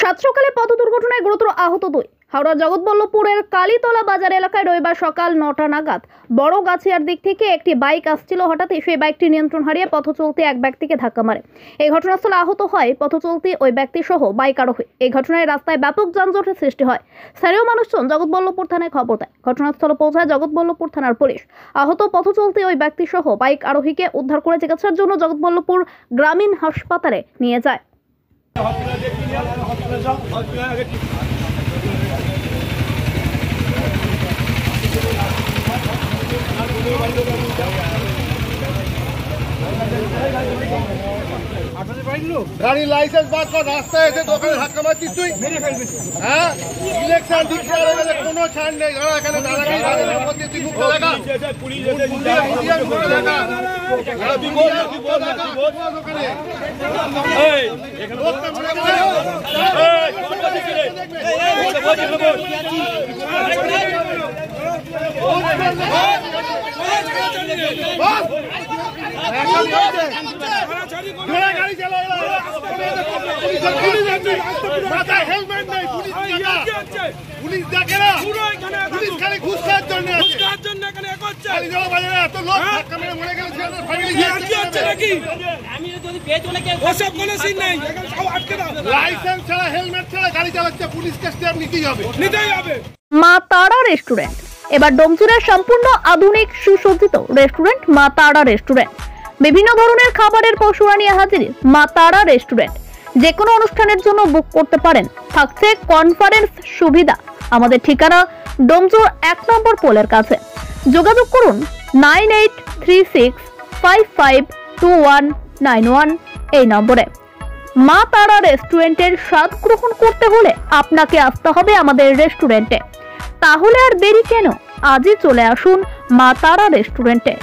সাত সকালে পথ দুর্ঘটনায় গুরুতর আহত দুই। হাওড়া জগৎবল্লভপুরের কালীতলা বাজার এলাকায় রবিবার সকাল ৯টা নাগাদ বড় গাছিয়ার দিক থেকে একটি বাইক আসছিল। হঠাৎই সেই বাইকটি নিয়ন্ত্রণ হারিয়ে পথ চলতি এক ব্যক্তিকে ধাক্কা মারে। এই ঘটনাস্থলে আহত হয় পথ চলতি ওই ব্যক্তি সহ বাইক আরোহী। এই ঘটনায় রাস্তায় ব্যাপক যানজটের সৃষ্টি হয়। স্থানীয় মানুষজন জগৎবল্লভপুর থানায় খবর দেয়। ঘটনাস্থলে পৌঁছায় জগৎবল্লভপুর থানার পুলিশ। আহত পথ চলতি ওই ব্যক্তি সহ বাইক আরোহীকে উদ্ধার করে চিকিৎসার জন্য জগৎবল্লভপুর গ্রামীণ হাসপাতালে নিয়ে যায়। গাড়ি লাইসেন্স বাদ কর, রাস্তায় এসে দোকানে ধাক্কা মারছিস তুই? হ্যাঁ, ইলেকশন ডিক্লেয়ার হলে কোনো ছাড় নেই। এখানে তুই মুখ লাগা, গাড়ি চালা মাথায় হেলমেট নেই, পুলিশ দেখে না, পুলিশ খালি ঘুষ খাওয়ার জন্য এত লোক ধাক্কা মেরে মরে গেলে লাইসেন্স ছাড়া হেলমেট ছাড়া গাড়ি চালাচ্ছে, পুলিশকে স্টেপ নিতেই হবে। মা তারা রেস্টুরেন্ট এবার ডোমজুড়ের সম্পূর্ণ আধুনিক সুসজ্জিত রেস্টুরেন্ট মা তারা রেস্টুরেন্ট। বিভিন্ন ধরনের খাবারের পসরা নিয়ে হাজির মা তারা রেস্টুরেন্ট। যে কোনো অনুষ্ঠানের জন্য বুক করতে পারেন। থাকছে কনফারেন্স সুবিধা। আমাদের ঠিকানা ডোমজুড় ১ নম্বর পোলের কাছে। যোগাযোগ করুন 9836552191 এই নম্বরে। মা তারা রেস্টুরেন্টের স্বাদ গ্রহণ করতে হলে আপনাকে আসতে হবে আমাদের রেস্টুরেন্টে। তাহলে আর দেরি কেন, আজই চলে আসুন মা তারা রেস্টুরেন্টে।